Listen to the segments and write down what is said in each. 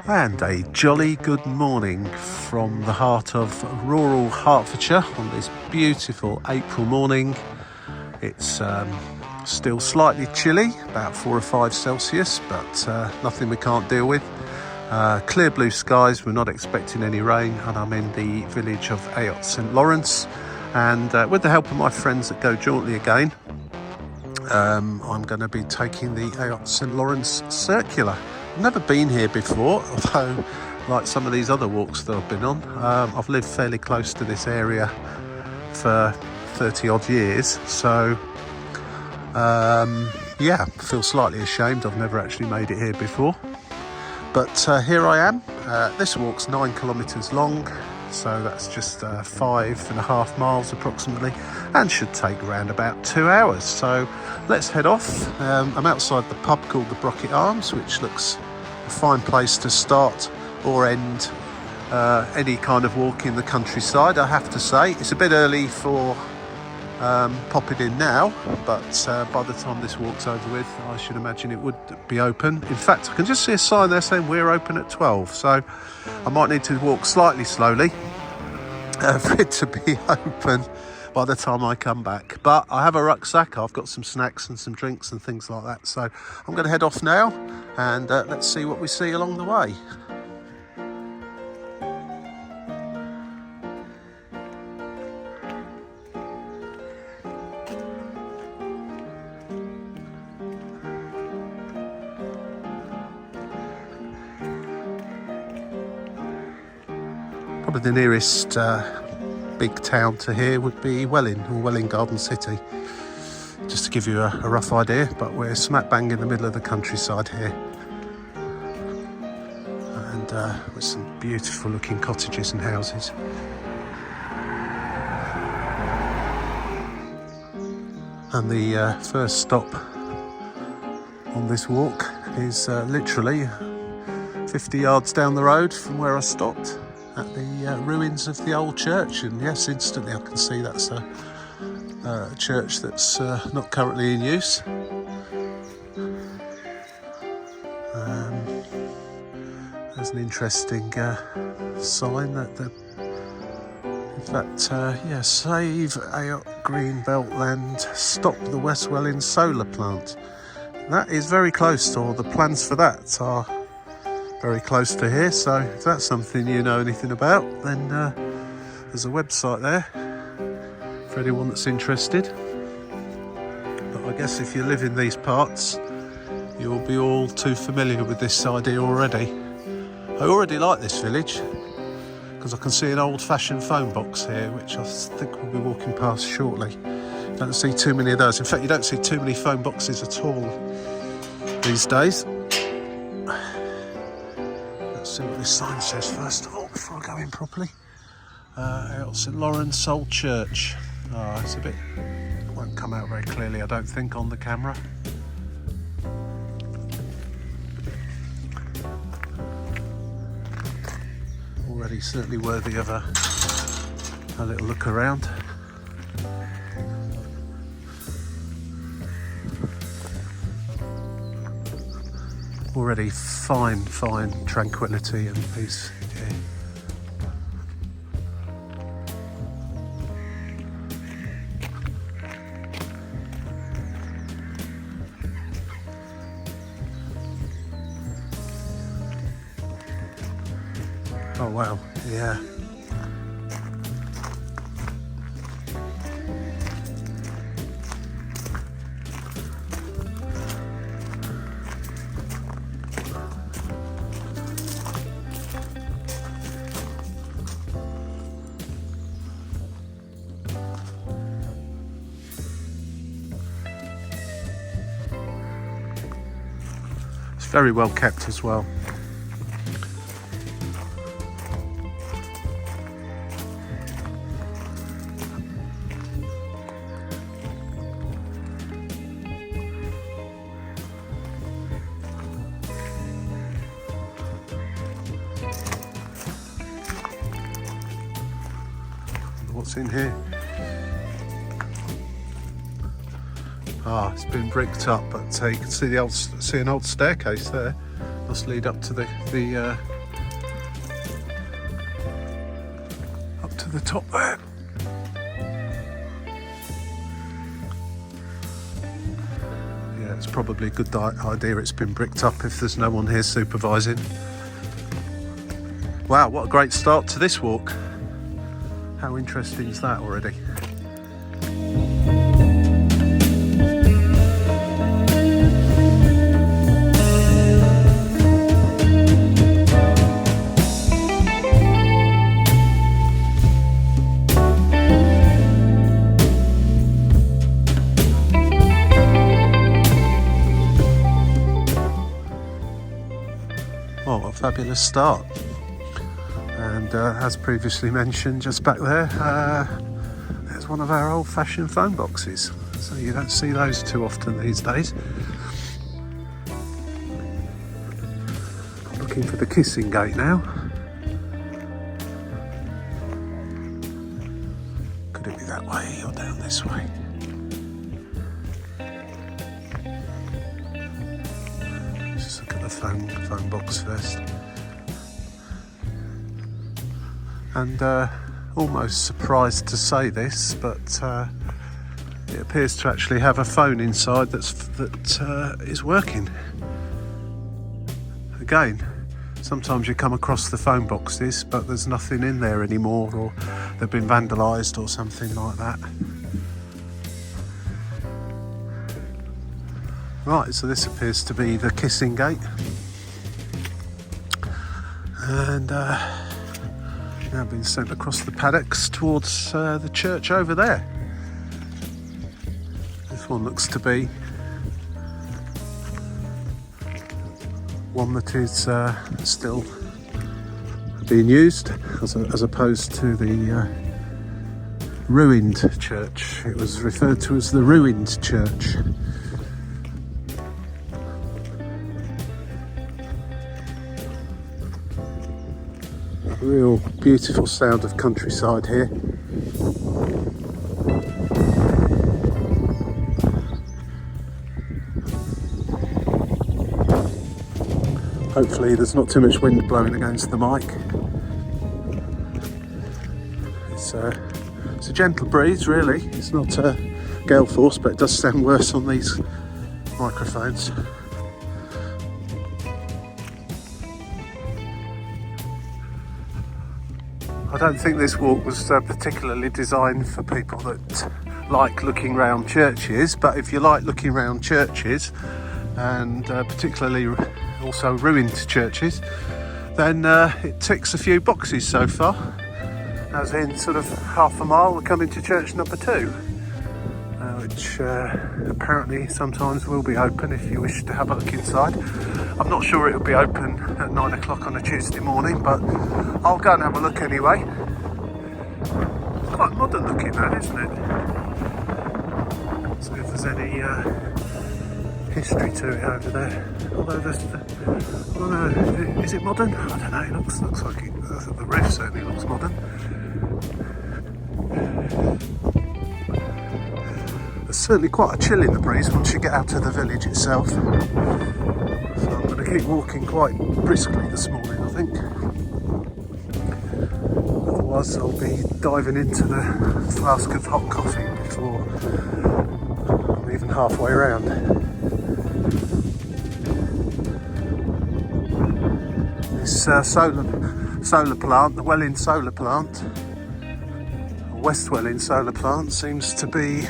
And a jolly good morning from the heart of rural Hertfordshire on this beautiful April morning. It's still slightly chilly, about 4 or 5 Celsius, but nothing we can't deal with. Clear blue skies, we're not expecting any rain, and I'm in the village of Ayot St Lawrence, and with the help of my friends that go jauntily again, I'm going to be taking the Ayot St Lawrence Circular. I've never been here before, although like some of these other walks that I've been on, I've lived fairly close to this area for 30 odd years, so yeah, I feel slightly ashamed I've never actually made it here before, but here I am. This walk's 9 kilometres long, so that's just 5.5 miles approximately, and should take around about 2 hours. So let's head off. I'm outside the pub called the Brocket Arms, which looks a fine place to start or end any kind of walk in the countryside, I have to say. It's a bit early for popping in now, but by the time this walk's over with, I should imagine it would be open. In fact, I can just see a sign there saying we're open at 12, so I might need to walk slightly slowly for it to be open by the time I come back. But I have a rucksack, I've got some snacks and some drinks and things like that, so I'm going to head off now, and let's see what we see along the way. Probably the nearest big town to here would be Welwyn, or Welwyn Garden City, just to give you a rough idea, but we're smack bang in the middle of the countryside here, and with some beautiful looking cottages and houses. And the first stop on this walk is literally 50 yards down the road from where I stopped, at the ruins of the old church. And yes, instantly I can see that's a church that's not currently in use. There's an interesting sign that yeah, save Ayot Green Belt land, stop the West Welwyn solar plant. That is very close, or the plans for that are very close to here, so if that's something you know anything about, then there's a website there for anyone that's interested. But I guess if you live in these parts, you'll be all too familiar with this idea already. I already like this village because I can see an old-fashioned phone box here, which I think we'll be walking past shortly. Don't see too many of those. In fact, you don't see too many phone boxes at all these days. See what this sign says first of all before I go in properly. Ayot St Lawrence Old Church. It's a bit, won't come out very clearly I don't think on the camera. Already certainly worthy of a little look around. Already fine tranquility and peace here. Oh wow, yeah. Very well kept as well. What's in here? It's been bricked up, but you can see an old staircase there. Must lead up to the the top there. Yeah, it's probably a good idea it's been bricked up if there's no one here supervising. Wow, what a great start to this walk. How interesting is that already? Oh, what a fabulous start. And as previously mentioned, just back there, there's one of our old-fashioned phone boxes. So you don't see those too often these days. Looking for the kissing gate now. Could it be that way or down this way? Just look at the phone box first. And almost surprised to say this, but it appears to actually have a phone inside that is working. Again, sometimes you come across the phone boxes, but there's nothing in there anymore, or they've been vandalised or something like that. Right, so this appears to be the kissing gate, and now been sent across the paddocks towards the church over there. This one looks to be one that is still being used, as opposed to the ruined church. It was referred to as the ruined church. Real beautiful sound of countryside here. Hopefully there's not too much wind blowing against the mic. It's a gentle breeze really. It's not gale force, but it does sound worse on these microphones. I don't think this walk was particularly designed for people that like looking round churches, but if you like looking round churches, and particularly also ruined churches, then it ticks a few boxes so far. As in sort of half a mile we're coming to church number 2, which apparently sometimes will be open if you wish to have a look inside. I'm not sure it'll be open at 9 o'clock on a Tuesday morning, but I'll go and have a look anyway. Quite modern looking that, isn't it? See if there's any history to it over there. Although oh no, is it modern? I don't know, it looks like it. The roof certainly looks modern. There's certainly quite a chill in the breeze once you get out of the village itself. So I'm going to keep walking quite briskly this morning, I think. Otherwise I'll be diving into the flask of hot coffee before I'm even halfway around. This solar plant, the Welwyn solar plant, West Welwyn solar plant, seems to be,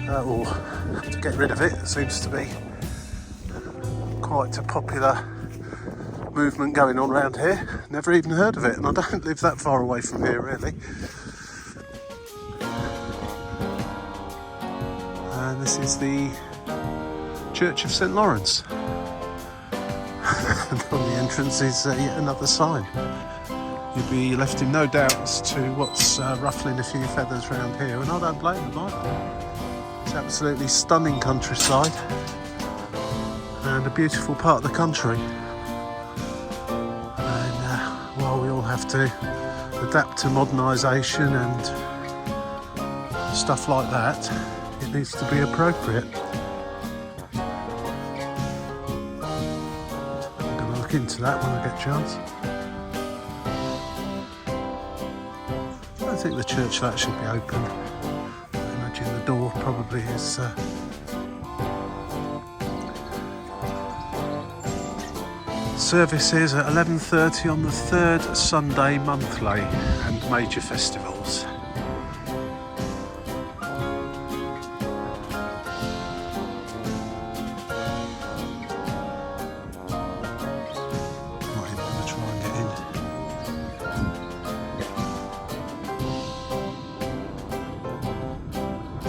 or to get rid of it, seems to be quite a popular movement going on around here. Never even heard of it, and I don't live that far away from here really. And this is the Church of St Lawrence. And on the entrance is yet another sign. You'd be left in no doubt as to what's ruffling a few feathers around here, and I don't blame them either. It's absolutely stunning countryside and a beautiful part of the country. And while we all have to adapt to modernisation and stuff like that, it needs to be appropriate. I'm going to look into that when I get a chance. don't think the church that should be open. I imagine the door probably is. Services at 11:30 on the third Sunday monthly and major festivals.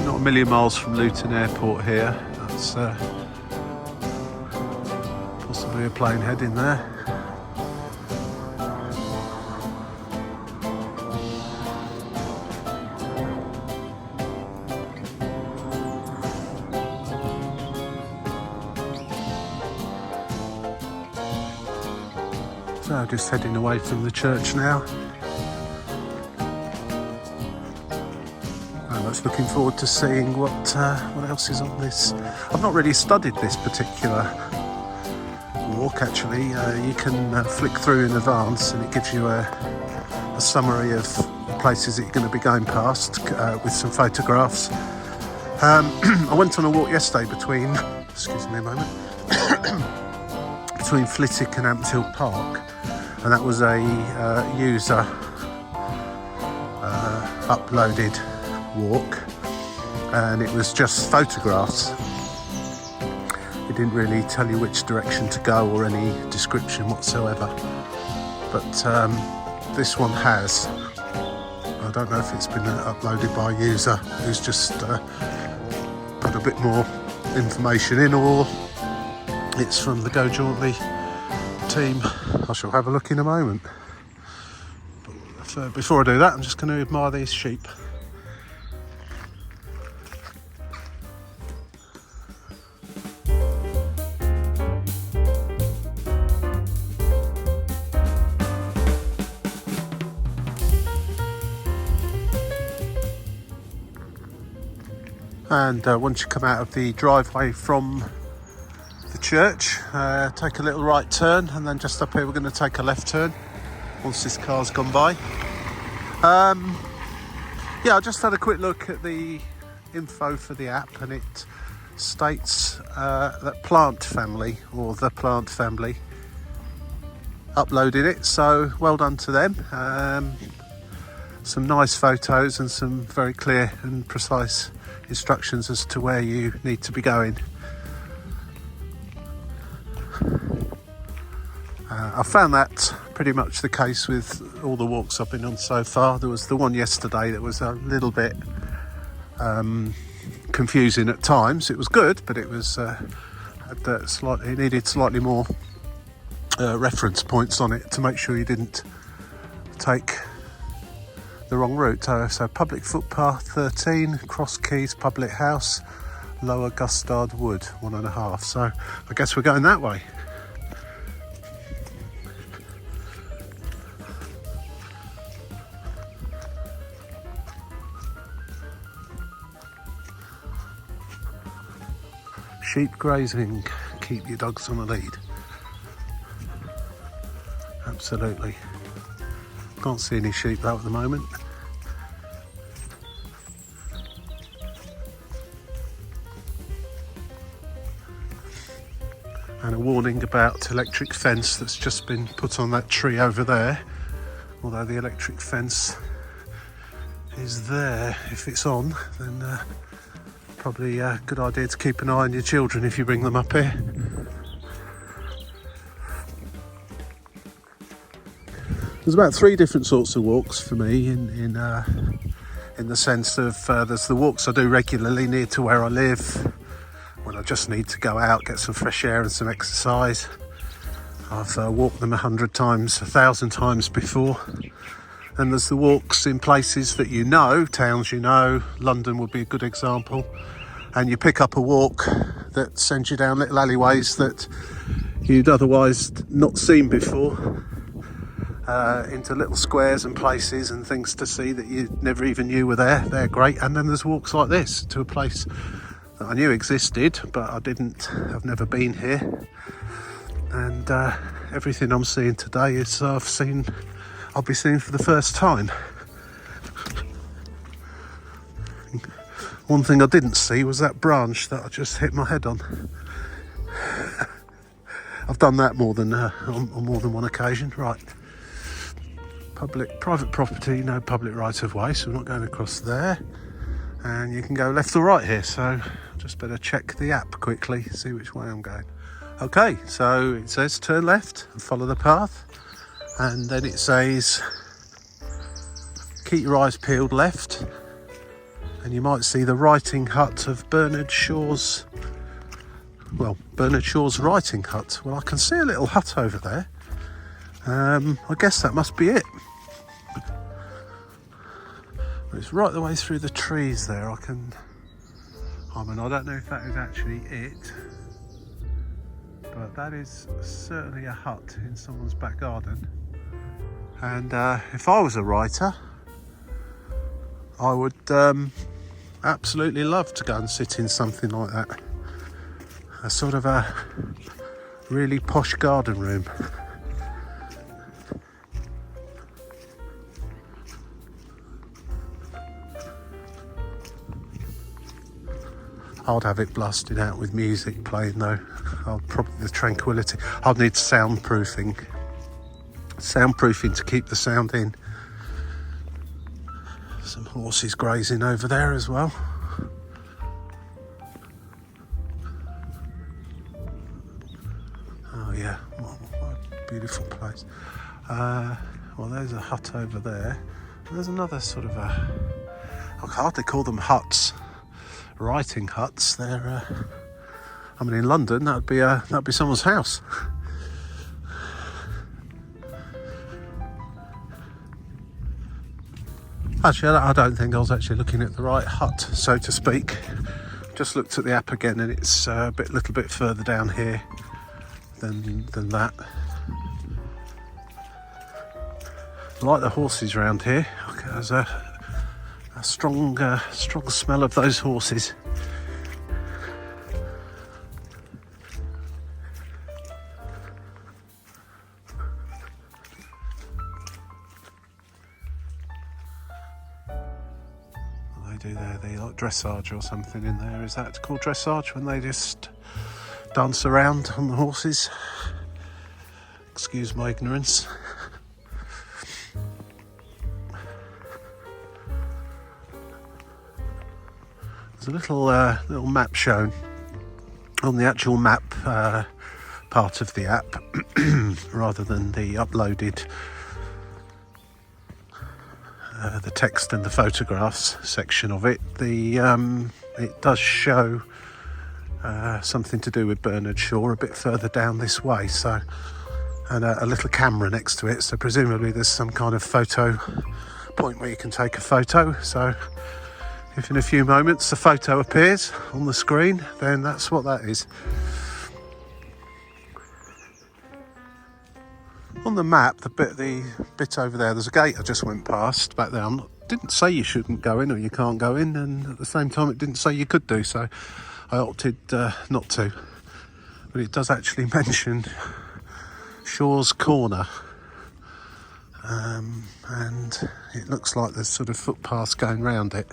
Not a million miles from Luton Airport here. That's possibly a plane heading there. So just heading away from the church now. Looking forward to seeing what else is on this. I've not really studied this particular walk actually. You can flick through in advance and it gives you a summary of places that you're going to be going past with some photographs. I went on a walk yesterday between, excuse me a moment, between Flitwick and Ampthill Park, and that was a user uploaded walk, and it was just photographs. It didn't really tell you which direction to go or any description whatsoever, but this one has. I don't know if it's been uploaded by a user who's just put a bit more information in, or it's from the Go Jauntly team. I shall have a look in a moment, but before I do that, I'm just going to admire these sheep. And once you come out of the driveway from the church, take a little right turn, and then just up here we're going to take a left turn once this car's gone by. Yeah, I just had a quick look at the info for the app, and it states that Plant Family, or the Plant Family, uploaded it, so well done to them. Some nice photos and some very clear and precise instructions as to where you need to be going. I found that pretty much the case with all the walks I've been on so far. There was the one yesterday that was a little bit confusing at times. It was good, but it was it needed slightly more reference points on it to make sure you didn't take the wrong route. So public footpath 13, Cross Keys Public House, Lower Gustard Wood 1.5. So I guess we're going that way. Sheep grazing, keep your dogs on a lead. Absolutely. Can't see any sheep though at the moment. And a warning about electric fence that's just been put on that tree over there. Although the electric fence is there, if it's on, then probably a good idea to keep an eye on your children if you bring them up here. There's about 3 different sorts of walks for me in the sense of there's the walks I do regularly near to where I live, when I just need to go out, get some fresh air and some exercise. I've walked them 100 times, 1,000 times before. And there's the walks in places that you know, towns you know. London would be a good example. And you pick up a walk that sends you down little alleyways that you'd otherwise not seen before, into little squares and places and things to see that you never even knew were there. They're great. And then there's walks like this to a place that I knew existed, but I've never been here. And everything I'm seeing today is I'll be seeing for the first time. One thing I didn't see was that branch that I just hit my head on. I've done that more than on more than one occasion. Right, private property, no public right of way, so we're not going across there. And you can go left or right here, so just better check the app quickly, see which way I'm going. Okay, so it says turn left and follow the path, and then it says keep your eyes peeled left, and you might see the writing hut of Bernard Shaw's writing hut. Well, I can see a little hut over there. I guess that must be it. It's right the way through the trees there. I don't know if that is actually it, but that is certainly a hut in someone's back garden. And if I was a writer, I would absolutely love to go and sit in something like that. A sort of a really posh garden room. I'd have it blasted out with music playing though. The tranquility. I'd need soundproofing to keep the sound in. Some horses grazing over there as well. Oh yeah, what a beautiful place. Well, there's a hut over there. There's another sort of I can hardly call them huts. Writing huts. They're in London that'd be someone's house. Actually, I don't think I was actually looking at the right hut, so to speak. Just looked at the app again, and it's a little bit further down here than that. I like the horses around here. There's a strong smell of those horses. What they do there, they like dressage or something in there. Is that called dressage when they just dance around on the horses? Excuse my ignorance. There's a little map shown on the actual map part of the app rather than the uploaded the text and the photographs section of it. It does show something to do with Bernard Shaw a bit further down this way, so, and a little camera next to it, so presumably there's some kind of photo point where you can take a photo. So if in a few moments the photo appears on the screen, then that's what that is. On the map, the bit over there, there's a gate I just went past back there. Didn't say you shouldn't go in or you can't go in, and at the same time it didn't say you could do, so I opted not to. But it does actually mention Shaw's Corner, and it looks like there's sort of footpaths going round it.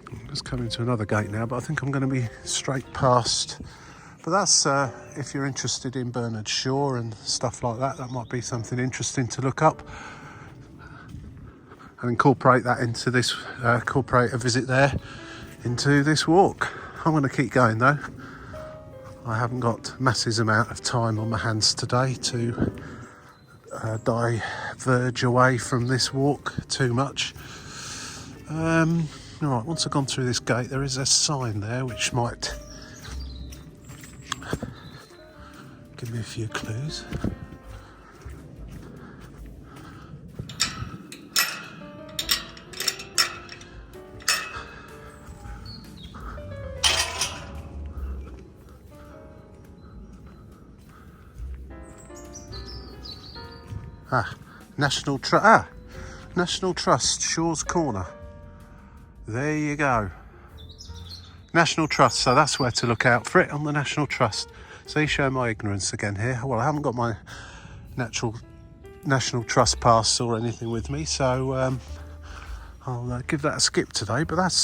I'm just coming to another gate now, but I think I'm going to be straight past. But that's, if you're interested in Bernard Shaw and stuff like that, that might be something interesting to look up and incorporate that into this, incorporate a visit there into this walk. I'm going to keep going though. I haven't got masses amount of time on my hands today to diverge away from this walk too much. Alright, once I've gone through this gate, there is a sign there which might give me a few clues. National Trust, Shaw's Corner. There you go. National Trust, so that's where to look out for it, on the National Trust. So you show my ignorance again here. Well, I haven't got my National Trust pass or anything with me, so I'll give that a skip today, but that's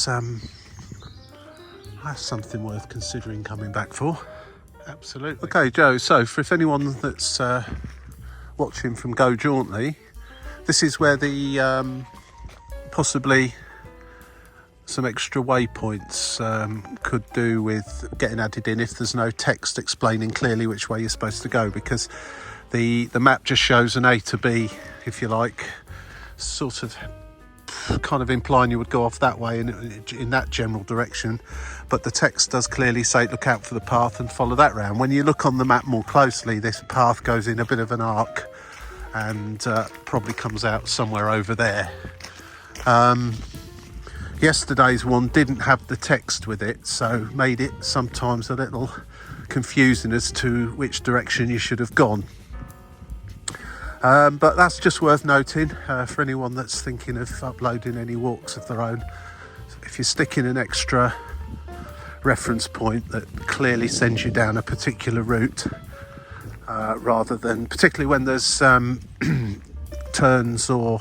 something worth considering coming back for. Absolutely. Okay, Joe, so for if anyone that's watching from Go Jauntly, this is where the possibly some extra waypoints could do with getting added in if there's no text explaining clearly which way you're supposed to go, because the map just shows an A to B, if you like, sort of kind of implying you would go off that way in that general direction, but the text does clearly say look out for the path and follow that round. When you look on the map more closely, this path goes in a bit of an arc and probably comes out somewhere over there. Yesterday's one didn't have the text with it, so made it sometimes a little confusing as to which direction you should have gone. But that's just worth noting for anyone that's thinking of uploading any walks of their own. If you're sticking an extra reference point that clearly sends you down a particular route, rather than, particularly when there's turns or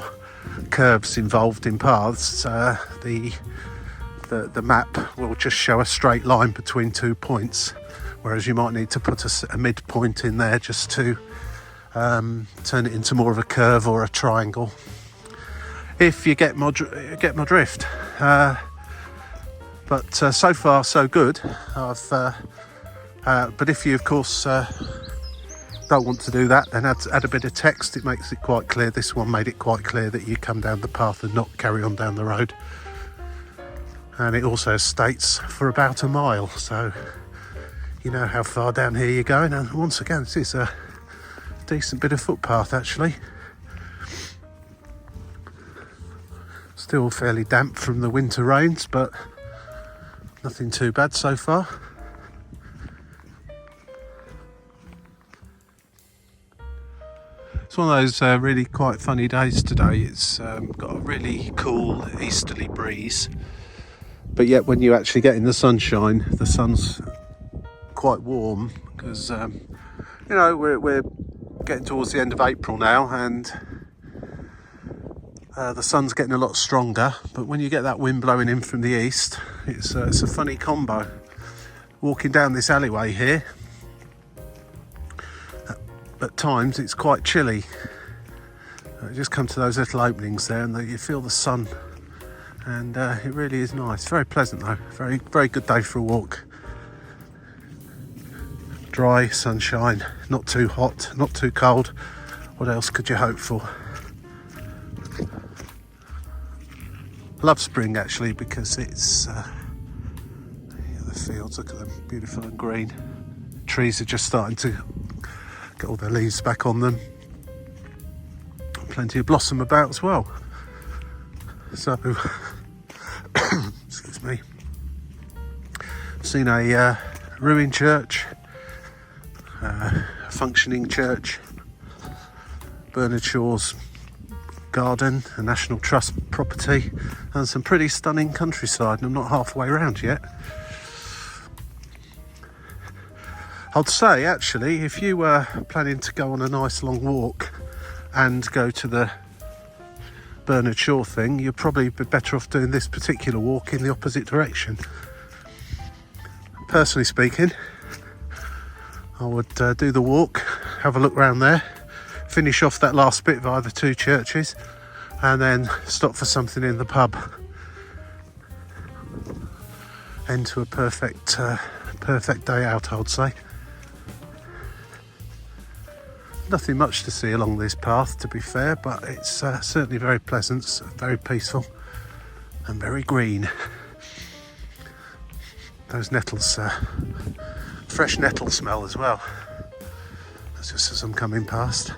curves involved in paths, the map will just show a straight line between 2 points, whereas you might need to put a midpoint in there just to turn it into more of a curve or a triangle, if you get my drift. But so far so good. But if you of course don't want to do that, then add a bit of text. It makes it quite clear. This one made it quite clear that you come down the path and not carry on down the road, and it also states for about a mile, so you know how far down here you're going. And once again, this is a decent bit of footpath actually. Still fairly damp from the winter rains, but nothing too bad so far. It's one of those really quite funny days today. It's got a really cool easterly breeze, but yet when you actually get in the sunshine, the sun's quite warm, because you know, we're getting towards the end of April now, and the sun's getting a lot stronger, but when you get that wind blowing in from the east, it's a funny combo. Walking down this alleyway here, at times it's quite chilly. You just come to those little openings there and you feel the sun, and it really is nice. Very pleasant though, very, very good day for a walk. Dry, sunshine, not too hot, not too cold. What else could you hope for? I love spring actually, because it's the fields, look at them, beautiful and green. Trees are just starting to get all their leaves back on them. Plenty of blossom about as well. So, excuse me. I've seen a ruined church, a functioning church, Bernard Shaw's garden, a National Trust property, and some pretty stunning countryside, and I'm not halfway around yet. I'd say actually, if you were planning to go on a nice long walk and go to the Bernard Shaw thing, you'd probably be better off doing this particular walk in the opposite direction. Personally speaking, I would do the walk, have a look around there, finish off that last bit via the two churches, and then stop for something in the pub. End to a perfect day out, I'd say. Nothing much to see along this path, to be fair, but it's certainly very pleasant, very peaceful, and very green. Those nettles, fresh nettle smell as well. That's just as I'm coming past.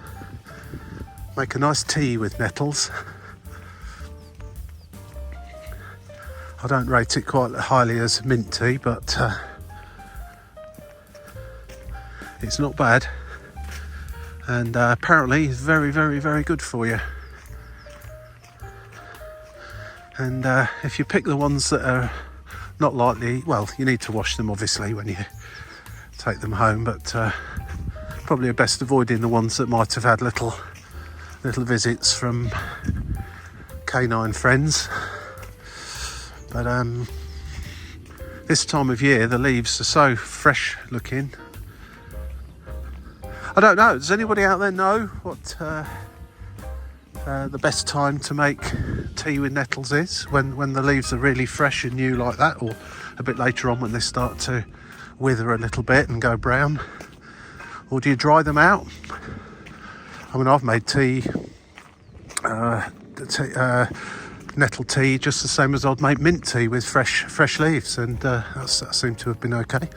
Make a nice tea with nettles. I don't rate it quite highly as mint tea, but it's not bad, and apparently it's very, very, very good for you. And if you pick the ones that are not likely, well, you need to wash them obviously when you take them home, but probably best avoiding the ones that might have had little visits from canine friends. But this time of year the leaves are so fresh looking. I don't know, does anybody out there know what the best time to make tea with nettles is? When the leaves are really fresh and new like that, or a bit later on when they start to wither a little bit and go brown? Or do you dry them out? I mean, I've made nettle tea just the same as I'd make mint tea with fresh leaves, and that seemed to have been okay.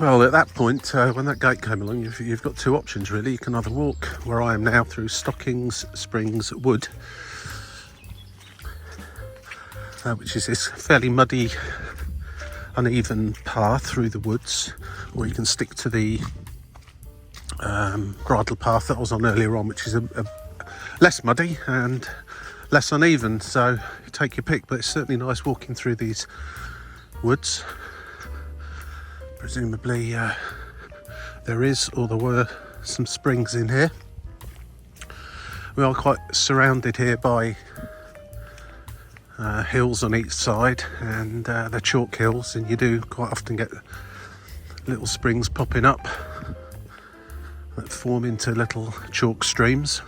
Well, at that point, when that gate came along, you've got two options really. You can either walk where I am now through Stockings Springs Wood, which is this fairly muddy, uneven path through the woods, or you can stick to the bridle path that I was on earlier on, which is a less muddy and less uneven. So you take your pick, but it's certainly nice walking through these woods. Presumably there is, or there were, some springs in here. We are quite surrounded here by hills on each side, and they're chalk hills, and you do quite often get little springs popping up that form into little chalk streams,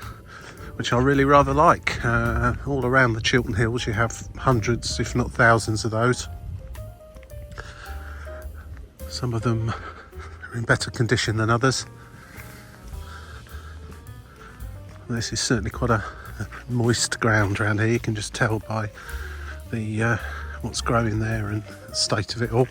which I really rather like. All around the Chiltern Hills you have hundreds, if not thousands of those. Some of them are in better condition than others. This is certainly quite a moist ground around here. You can just tell by the what's growing there and the state of it all.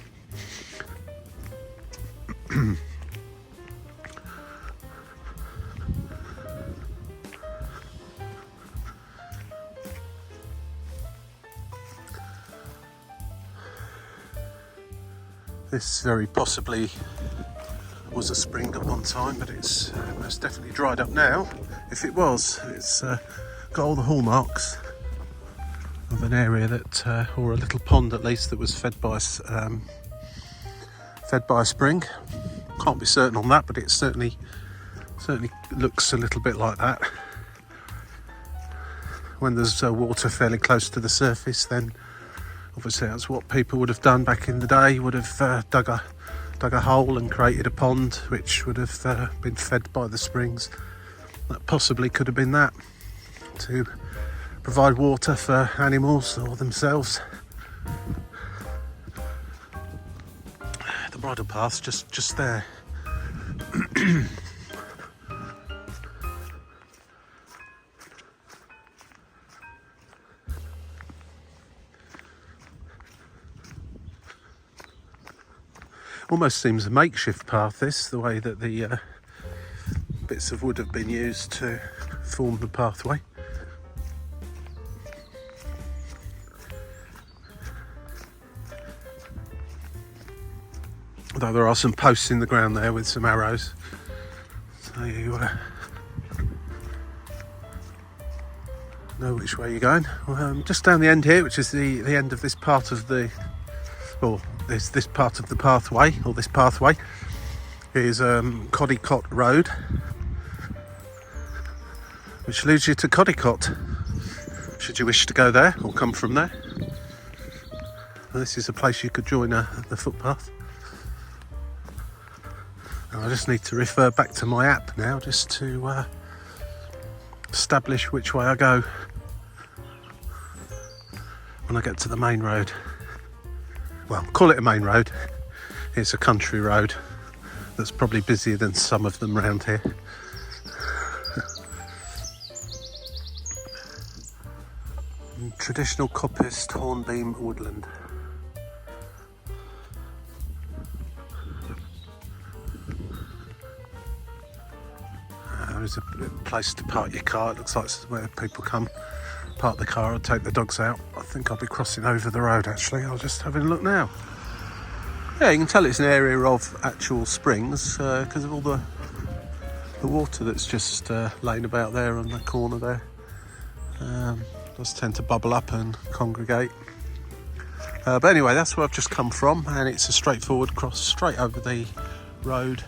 This very possibly was a spring at one time, but it's most definitely dried up now. If it was, it's got all the hallmarks of an area that, or a little pond at least, that was fed by a spring. Can't be certain on that, but it certainly looks a little bit like that. When there's water fairly close to the surface, then obviously that's what people would have done back in the day. Would have dug a hole and created a pond, which would have been fed by the springs. That possibly could have been that, to provide water for animals or themselves. The bridle path's just there. Almost seems a makeshift path, this, the way that the bits of wood have been used to form the pathway. Although there are some posts in the ground there with some arrows, so you know which way you're going. Just down the end here, which is the end of this part of the, or this part of the pathway, or this pathway, is Codicott Road, which leads you to Codicott, should you wish to go there or come from there. This is a place you could join the footpath. I just need to refer back to my app now, just to establish which way I go when I get to the main road. Well, call it a main road. It's a country road that's probably busier than some of them around here. Traditional coppiced hornbeam woodland. There's a place to park your car. It looks like it's where people come, park the car and take the dogs out. I think I'll be crossing over the road actually. I'll just have a look now. Yeah, you can tell it's an area of actual springs because of all the water that's just laying about there on the corner there. Does tend to bubble up and congregate. But anyway, that's where I've just come from, and it's a straightforward cross straight over the road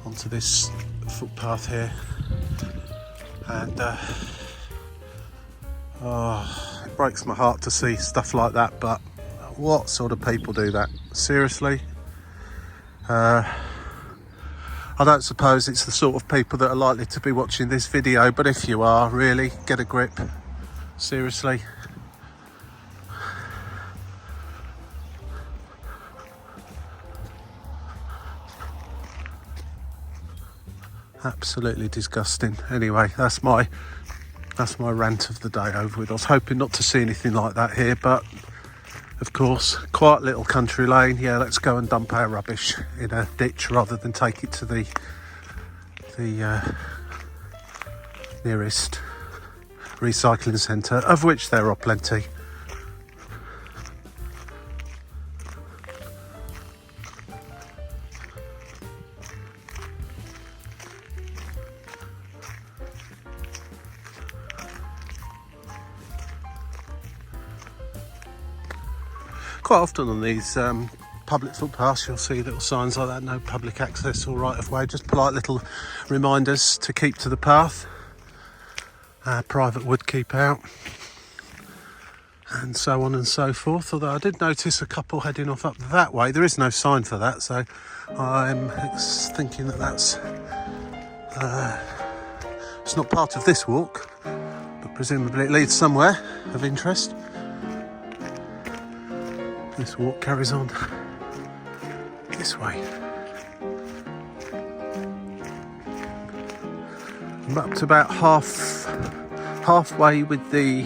onto this footpath here. And it breaks my heart to see stuff like that, but what sort of people do that? Seriously? I don't suppose it's the sort of people that are likely to be watching this video, but if you are, really, get a grip. Seriously. Absolutely disgusting. Anyway, that's my rant of the day over with. I was hoping not to see anything like that here, but of course, quiet little country lane. Yeah, let's go and dump our rubbish in a ditch rather than take it to the nearest recycling centre, of which there are plenty. Quite often on these public footpaths you'll see little signs like that, no public access or right of way, just polite little reminders to keep to the path, private wood keep out, and so on and so forth. Although I did notice a couple heading off up that way. There is no sign for that, so I'm thinking that that's it's not part of this walk, but presumably it leads somewhere of interest. This walk carries on this way. I'm up to about halfway with the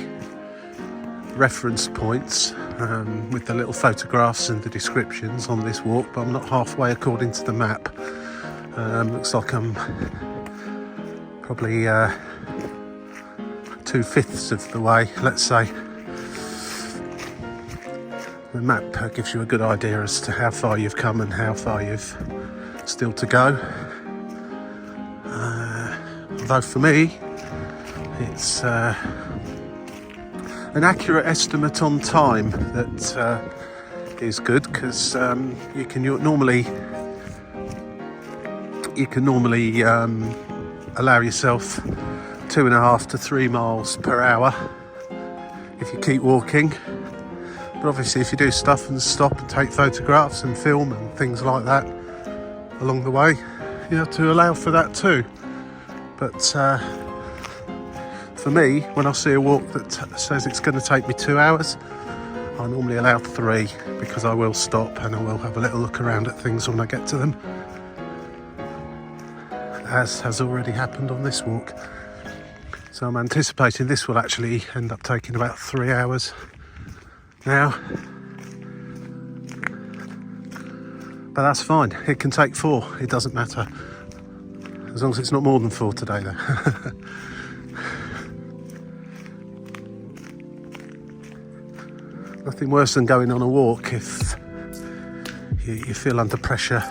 reference points, with the little photographs and the descriptions on this walk, but I'm not halfway according to the map. Looks like I'm probably 2/5 of the way, let's say. The map gives you a good idea as to how far you've come and how far you've still to go. Although for me, it's an accurate estimate on time that is good, because you can normally allow yourself 2.5 to 3 miles per hour if you keep walking. But obviously if you do stuff and stop and take photographs and film and things like that along the way, you have to allow for that too. But for me, when I see a walk that says it's going to take me 2 hours, I normally allow 3, because I will stop and I will have a little look around at things when I get to them, as has already happened on this walk. So I'm anticipating this will actually end up taking about 3 hours now, but that's fine. It can take 4, it doesn't matter, as long as it's not more than 4 today though. Nothing worse than going on a walk if you feel under pressure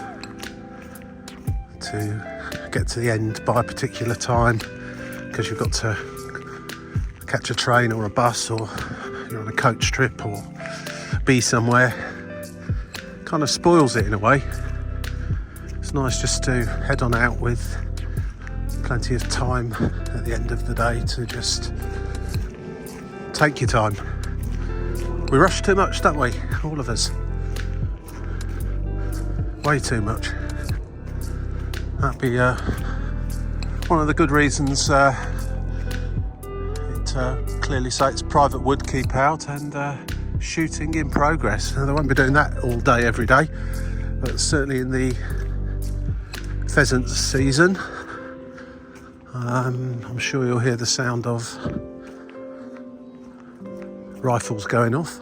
to get to the end by a particular time, because you've got to catch a train or a bus, or you're on a coach trip or be somewhere. Kind of spoils it in a way. It's nice just to head on out with plenty of time at the end of the day to just take your time. We rush too much, don't we? All of us. Way too much. That'd be one of the good reasons it clearly states private wood keep out and shooting in progress. Now, they won't be doing that all day every day, but certainly in the pheasant season, I'm sure you'll hear the sound of rifles going off.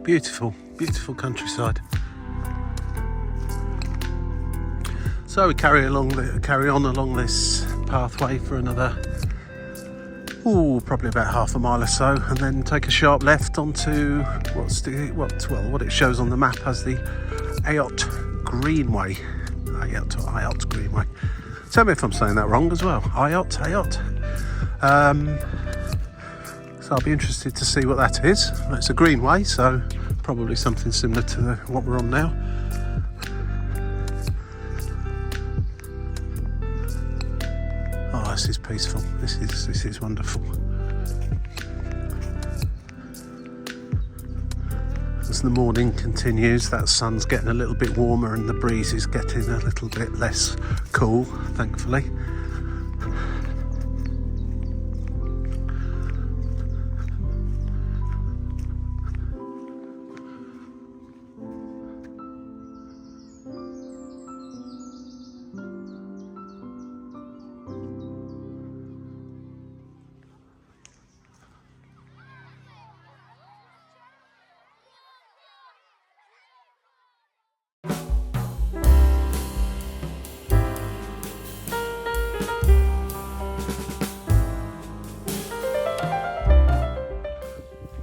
Beautiful, beautiful countryside. So we carry on along this pathway for another probably about half a mile or so, and then take a sharp left onto what it shows on the map as the Ayot Greenway. Ayot Greenway. Tell me if I'm saying that wrong as well. Ayot. So I'll be interested to see what that is. It's a greenway, so probably something similar to what we're on now. Oh, this is peaceful. This is wonderful. As the morning continues, that sun's getting a little bit warmer and the breeze is getting a little bit less cool, thankfully.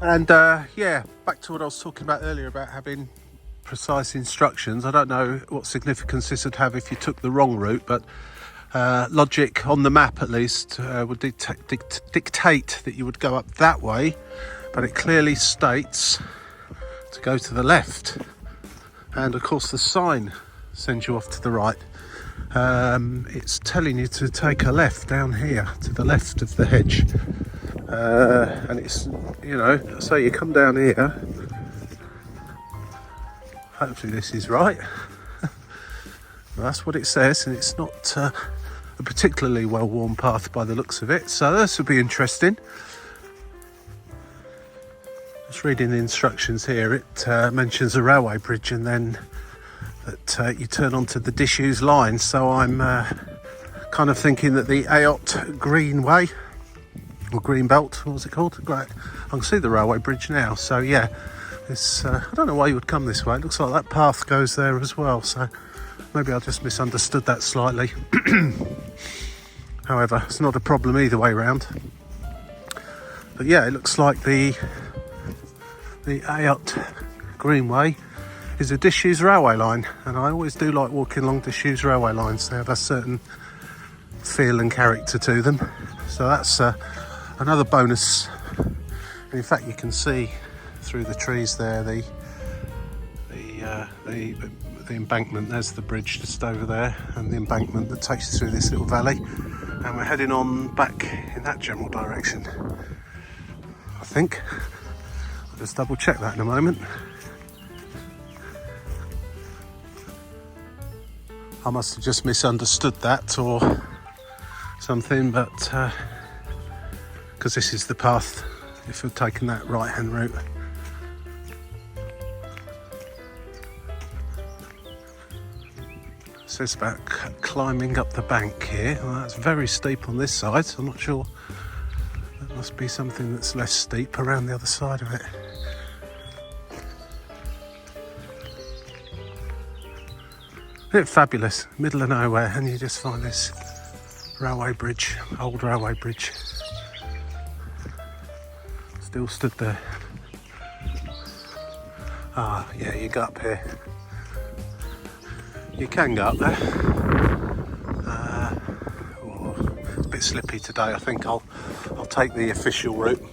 And yeah, back to what I was talking about earlier about having precise instructions. I don't know what significance this would have if you took the wrong route, but logic on the map at least would dictate that you would go up that way, but it clearly states to go to the left, and of course the sign sends you off to the right. It's telling you to take a left down here to the left of the hedge. And it's, you know, so you come down here, hopefully this is right. That's what it says, and it's not a particularly well worn path by the looks of it, so this will be interesting. Just reading the instructions here, it mentions a railway bridge and then that you turn onto the disused line, so I'm kind of thinking that the Ayot Greenway or Green Belt, what was it called? Great. I can see the railway bridge now, so yeah, it's I don't know why you would come this way. It looks like that path goes there as well, so maybe I just misunderstood that slightly. However, it's not a problem either way round. But yeah, it looks like the Ayot Greenway is a disused railway line, and I always do like walking along disused railway lines. They have a certain feel and character to them, so that's another bonus. And in fact, you can see through the trees there the embankment. There's the bridge just over there, and the embankment that takes you through this little valley, and we're heading on back in that general direction, I think. I'll just double check that in a moment. I must have just misunderstood that or something, but because this is the path if you're taking that right hand route. It says about climbing up the bank here. Well, that's very steep on this side, so I'm not sure. That must be something that's less steep around the other side of it. Isn't it fabulous? Middle of nowhere, and you just find this railway bridge, old railway bridge, still stood there. Ah, yeah, you go up here. You can go up there. It's a bit slippy today. I think I'll take the official route.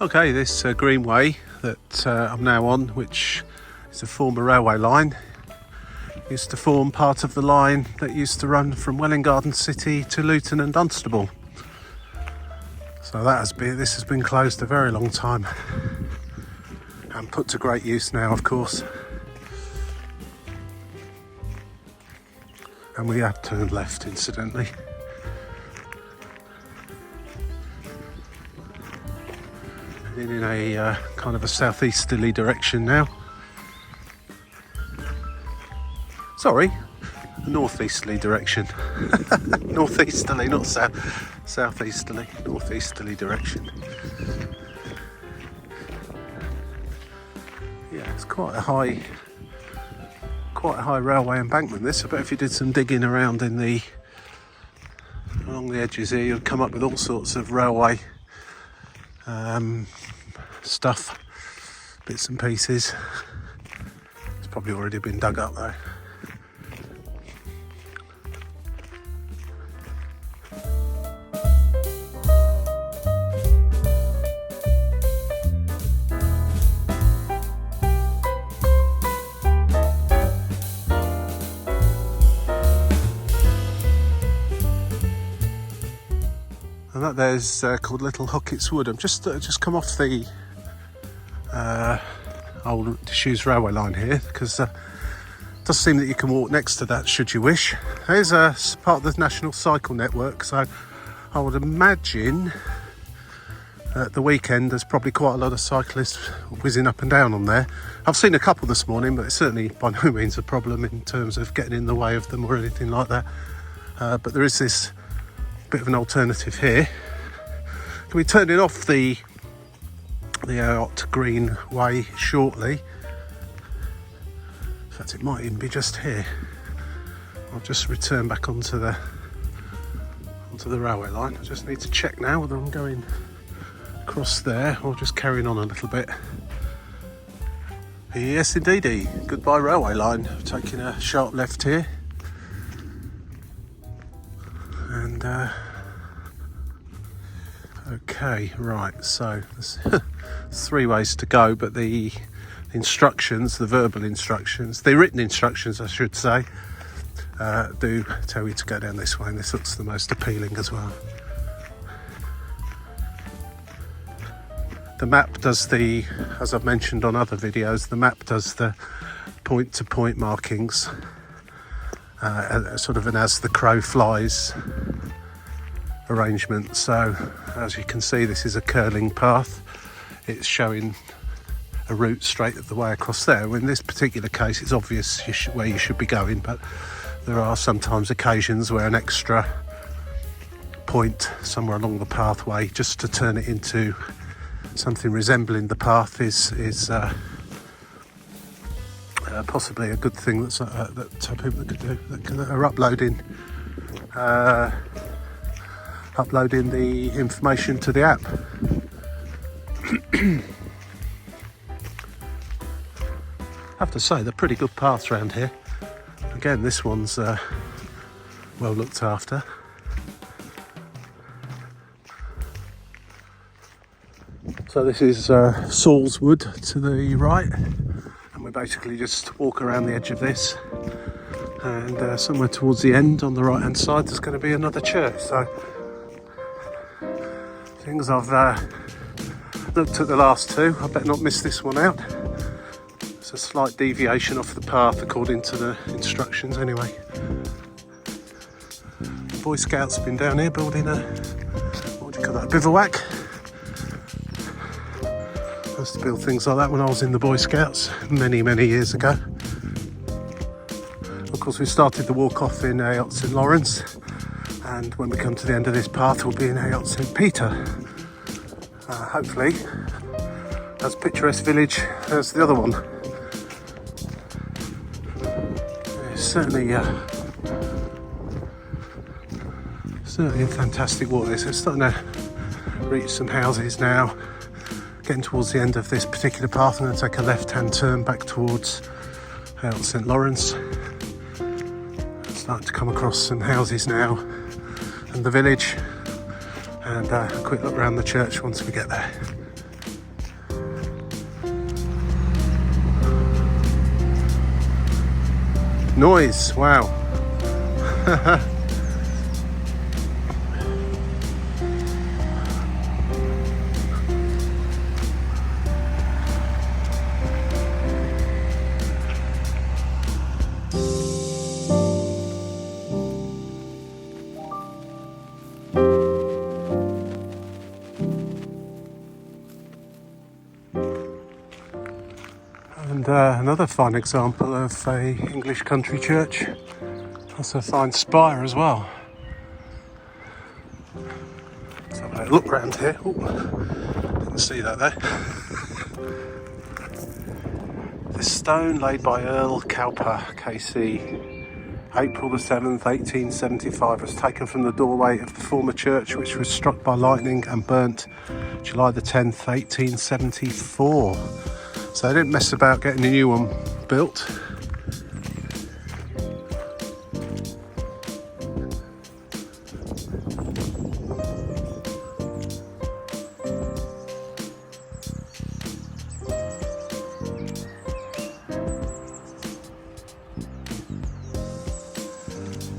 Okay, this greenway that I'm now on, which is a former railway line, used to form part of the line that used to run from Welwyn Garden City to Luton and Dunstable. So this has been closed a very long time and put to great use now, of course. And we have turned left, incidentally. In a kind of a southeasterly direction now. Sorry, a northeasterly direction. Northeasterly, not southeasterly, northeasterly direction. Yeah, it's quite quite a high railway embankment this. I bet if you did some digging around in the along the edges here, you'd come up with all sorts of railway stuff, bits and pieces. It's probably already been dug up though. And that there's called Little Hockett's Wood. I'm just come off the old disused railway line here, because it does seem that you can walk next to that should you wish. There's a part of the National Cycle Network, so I would imagine at the weekend there's probably quite a lot of cyclists whizzing up and down on there. I've seen a couple this morning, but it's certainly by no means a problem in terms of getting in the way of them or anything like that. But there is this bit of an alternative here. Can be turning off the Ayot Green Way shortly. In fact, it might even be just here. I'll just return back onto the railway line. I just need to check now whether I'm going across there or just carrying on a little bit. Yes, indeedy. Goodbye railway line. I'm taking a sharp left here. And okay, right, so there's 3 ways to go, but the instructions, the verbal instructions, the written instructions I should say, do tell you to go down this way, and this looks the most appealing as well. The map does the, as I've mentioned on other videos, the map does the point-to-point markings, sort of an as the crow flies arrangement. So as you can see, this is a curling path. It's showing a route straight the way across there. In this particular case, it's obvious where you should be going, but there are sometimes occasions where an extra point somewhere along the pathway, just to turn it into something resembling the path, is possibly a good thing that people could do, that are uploading the information to the app. I have to say, they're pretty good paths around here. Again, this one's well looked after. So this is Saul's Wood to the right, and we basically just walk around the edge of this, and somewhere towards the end on the right hand side there's going to be another church. So things I've looked at the last two, I better not miss this one out. It's a slight deviation off the path according to the instructions anyway. The Boy Scouts have been down here building a, what do you call that, a bivouac. I used to build things like that when I was in the Boy Scouts many years ago. Of course, we started the walk off in Ayot St Lawrence, and when we come to the end of this path we'll be in Ayot St Peter. Hopefully as picturesque village as the other one. It's certainly a fantastic walk this. It's starting to reach some houses now. Getting towards the end of this particular path, I'm going to take a left-hand turn back towards Ayot St Lawrence. Starting to come across some houses now and the village, and a quick look around the church once we get there. Noise, wow. And another fine example of a English country church. That's a fine spire as well. Let's have a look round here. Ooh, didn't see that there. The stone laid by Earl Cowper, KC, April the 7th, 1875, was taken from the doorway of the former church, which was struck by lightning and burnt July the 10th, 1874. So they didn't mess about getting a new one built.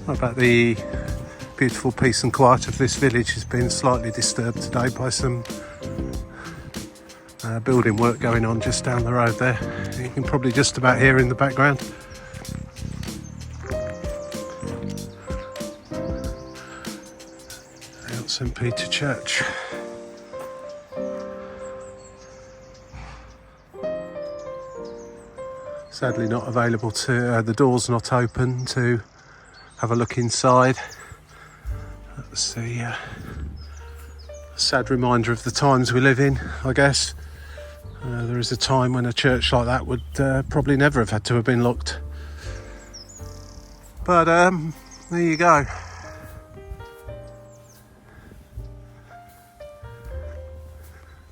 What about the beautiful peace and quiet of this village has been slightly disturbed today by some building work going on just down the road there. You can probably just about hear in the background. Ayot St Peter Church. Sadly not available to, the door's not open to have a look inside. That's the sad reminder of the times we live in, I guess. There is a time when a church like that would probably never have had to have been locked. But there you go.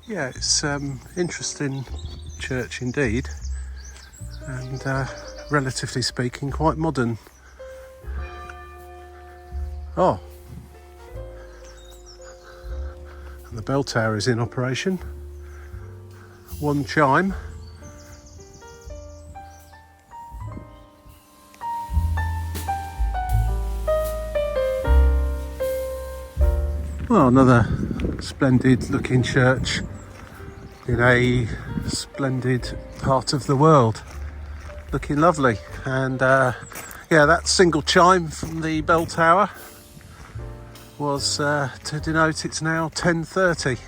Yeah, it's interesting church indeed, and relatively speaking quite modern. Oh, and the bell tower is in operation. One chime. Well, another splendid looking church in a splendid part of the world. Looking lovely. And yeah, that single chime from the bell tower was to denote it's now 10:30.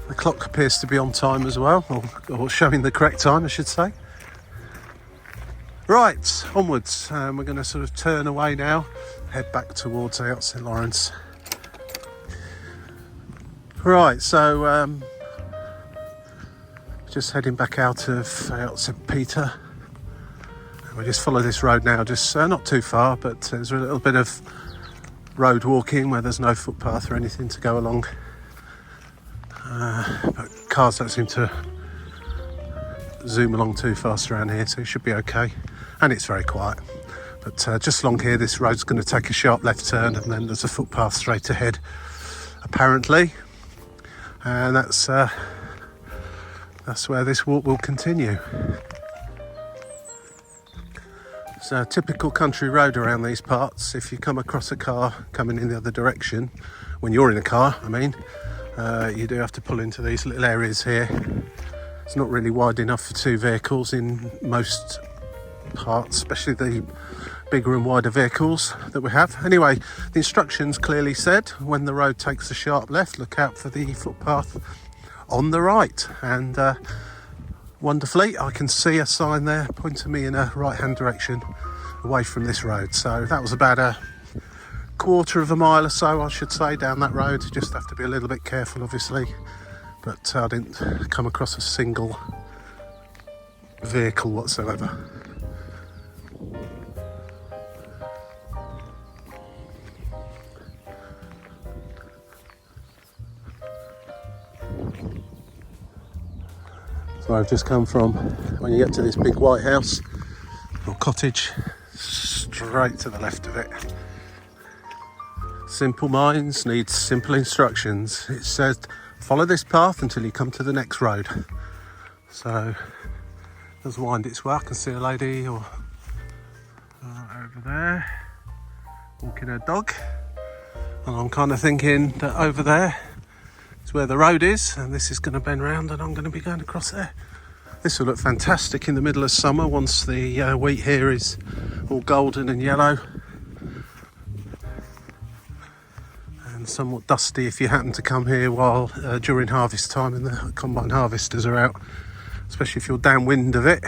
The clock appears to be on time as well, or showing the correct time, I should say. Right, onwards. We're going to sort of turn away now, head back towards Ayot St Lawrence. Right, so just heading back out of Ayot St Peter. We just follow this road now, just not too far, but there's a little bit of road walking where there's no footpath or anything to go along. But cars don't seem to zoom along too fast around here, so it should be okay. And it's very quiet. But just along here, this road's going to take a sharp left turn, and then there's a footpath straight ahead, apparently. And that's where this walk will continue. It's a typical country road around these parts. If you come across a car coming in the other direction, when you're in a car, I mean, you do have to pull into these little areas here. It's not really wide enough for two vehicles in most parts, especially the bigger and wider vehicles that we have. Anyway, the instructions clearly said when the road takes a sharp left, look out for the footpath on the right. And wonderfully, I can see a sign there pointing me in a right-hand direction away from this road. So that was about a quarter of a mile or so, I should say, down that road. You just have to be a little bit careful, obviously. But I didn't come across a single vehicle whatsoever. So I've just come from, when you get to this big white house or cottage, straight to the left of it. Simple minds need simple instructions. It says follow this path until you come to the next road. So it does wind its way. I can see a lady over there walking her dog, and I'm kind of thinking that over there is where the road is, and this is going to bend round and I'm going to be going across there. This will look fantastic in the middle of summer once the wheat here is all golden and yellow and somewhat dusty if you happen to come here while during harvest time and the combine harvesters are out, especially if you're downwind of it.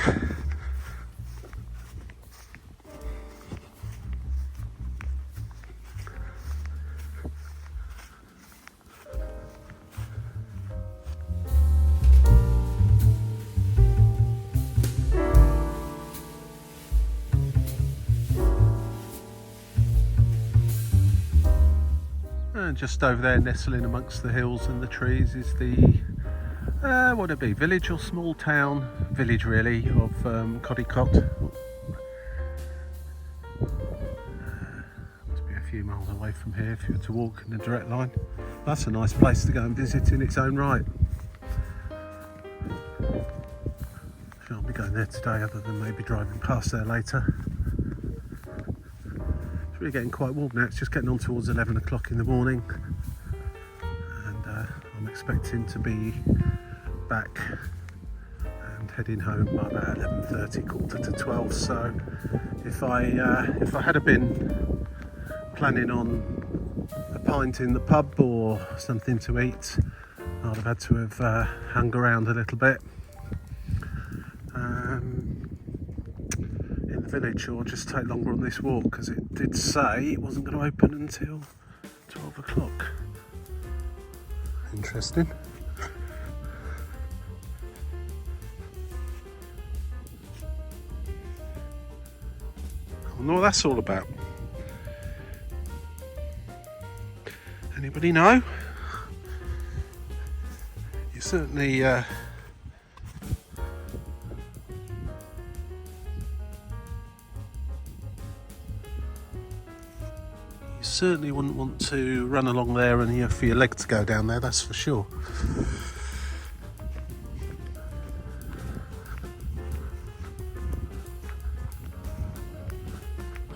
And just over there, nestling amongst the hills and the trees, is the what would it be, village or small town? Village really, of Codicott. Must be a few miles away from here if you were to walk in a direct line. That's a nice place to go and visit in its own right. Shan't be going there today, other than maybe driving past there later. It's really getting quite warm now. It's just getting on towards 11 o'clock in the morning, and I'm expecting to be back and heading home by about 11:30, quarter to 12. So if I had been planning on a pint in the pub or something to eat, I'd have had to have hung around a little bit in the village, or just take longer on this walk, because it did say it wasn't going to open until 12 o'clock. Interesting. I wonder what that's all about. Anybody know? You certainly certainly wouldn't want to run along there and for your leg to go down there, that's for sure.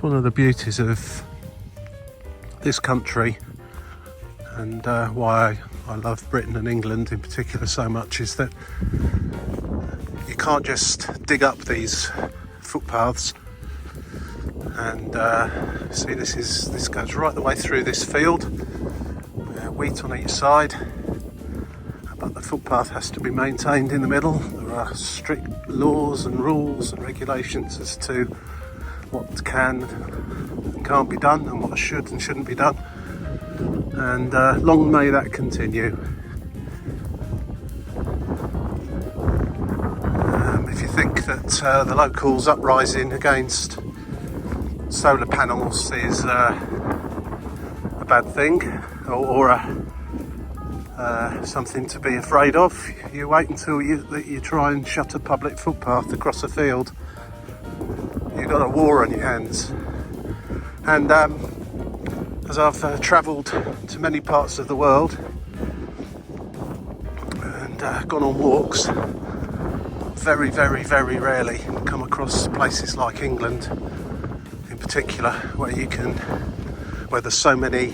One of the beauties of this country, and why I love Britain and England in particular so much, is that you can't just dig up these footpaths. And see, this goes right the way through this field, wheat on each side, but the footpath has to be maintained in the middle. There are strict laws and rules and regulations as to what can and can't be done, and what should and shouldn't be done, and long may that continue. If you think that the locals' uprising against solar panels is a bad thing, or something to be afraid of, you wait until you try and shut a public footpath across a field. You've got a war on your hands. And as I've travelled to many parts of the world and gone on walks, very, very, very rarely come across places like England in particular, where there's so many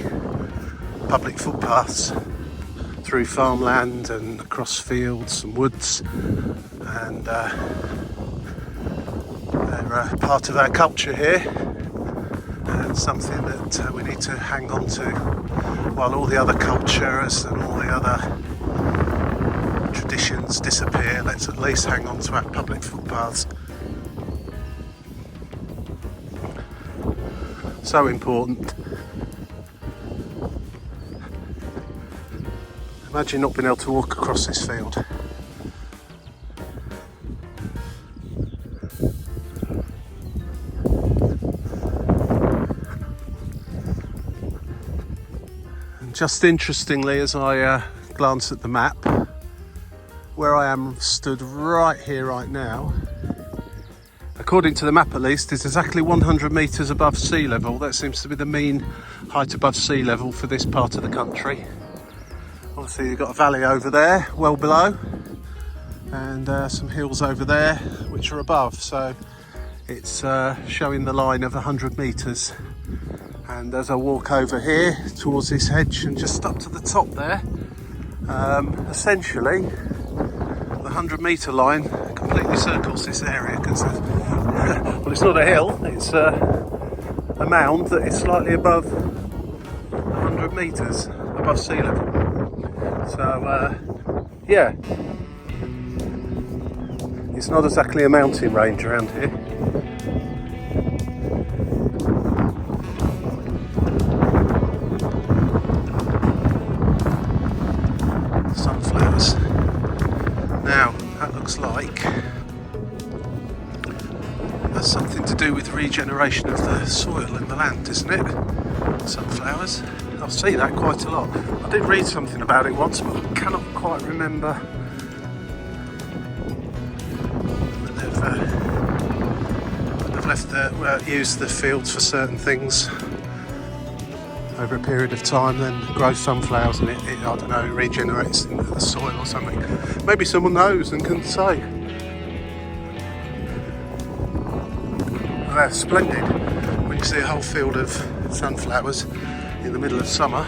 public footpaths through farmland and across fields and woods, and they're part of our culture here, and something that we need to hang on to, while all the other cultures and all the other traditions disappear. Let's at least hang on to our public footpaths. So important. Imagine not being able to walk across this field. And just interestingly, as I glance at the map, where I am stood right here, right now, according to the map at least, is exactly 100 metres above sea level. That seems to be the mean height above sea level for this part of the country. Obviously you've got a valley over there, well below, and some hills over there which are above. So it's showing the line of 100 metres. And as I walk over here towards this hedge and just up to the top there, essentially the 100-metre line completely circles this area, because well, it's not a hill, it's a mound that is slightly above 100 metres above sea level. So yeah, it's not exactly a mountain range around here. Sunflowers. Now that looks like that's something to do with regeneration of the soil and the land, isn't it? Sunflowers. I see that quite a lot. I did read something about it once, but I cannot quite remember. They've used the fields for certain things over a period of time, then grow sunflowers, and it I don't know, regenerates into the soil or something. Maybe someone knows and can say. They're splendid when you see a whole field of sunflowers in the middle of summer.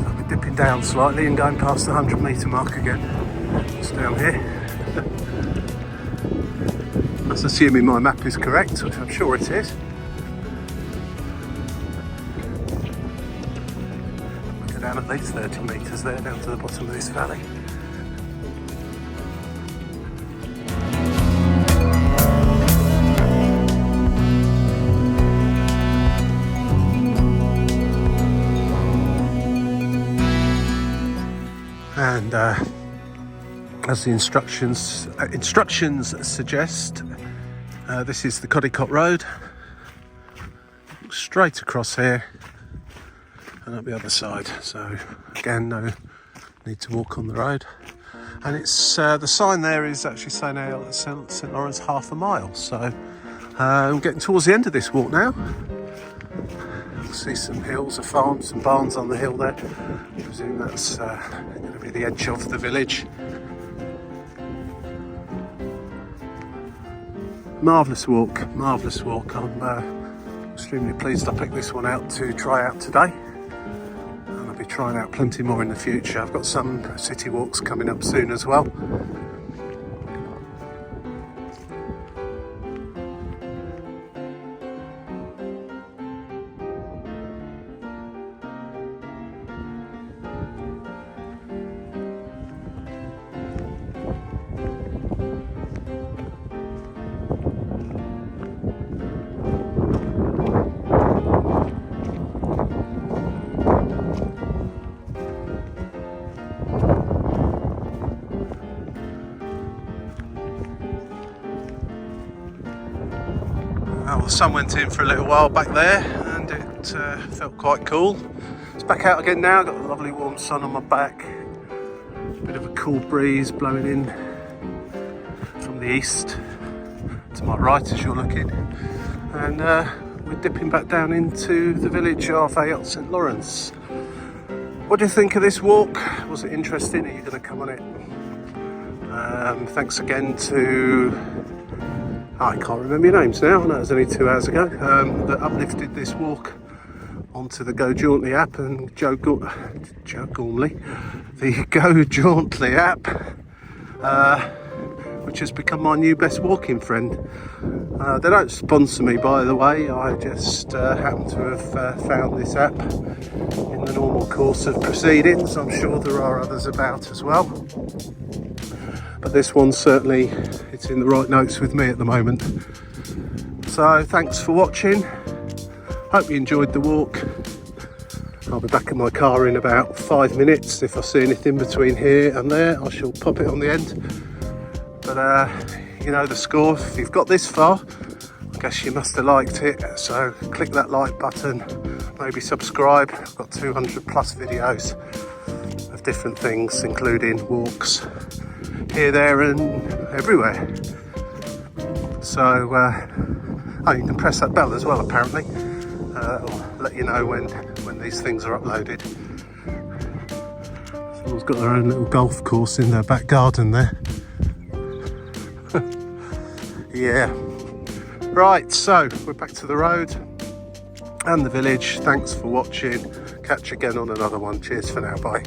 I'll be dipping down slightly and going past the 100-metre mark again. It's down here. That's assuming my map is correct, which I'm sure it is. We'll go down at least 30 metres there, down to the bottom of this valley. And as the instructions suggest, this is the Codicott Road, straight across here and up the other side. So again, no need to walk on the road. And it's the sign there is actually saying Ayot St Lawrence half a mile. So I'm getting towards the end of this walk now. See some hills, a farm, some barns on the hill there. I presume that's going to be the edge of the village. Marvellous walk, marvellous walk. I'm extremely pleased I picked this one out to try out today. And I'll be trying out plenty more in the future. I've got some city walks coming up soon as well. The sun went in for a little while back there and it felt quite cool. It's back out again now, got a lovely warm sun on my back, bit of a cool breeze blowing in from the east to my right as you're looking, and we're dipping back down into the village of Ayot St Lawrence. What do you think of this walk? Was it interesting? Are you going to come on it? Thanks again to I can't remember your names now, I know it was only 2 hours ago, that uplifted this walk onto the Go Jauntly app, and the Go Jauntly app, which has become my new best walking friend. They don't sponsor me, by the way, I just happen to have found this app in the normal course of proceedings. I'm sure there are others about as well. But this one certainly, it's in the right notes with me at the moment. So thanks for watching. Hope you enjoyed the walk. I'll be back in my car in about 5 minutes. If I see anything between here and there, I shall pop it on the end. But you know the score. If you've got this far, I guess you must have liked it. So click that like button, maybe subscribe. I've got 200 plus videos of different things, including walks here, there and everywhere. So you can press that bell as well, apparently. It'll let you know when these things are uploaded. Someone's got their own little golf course in their back garden there. Yeah. Right, so we're back to the road and the village. Thanks for watching. Catch you again on another one. Cheers for now, bye.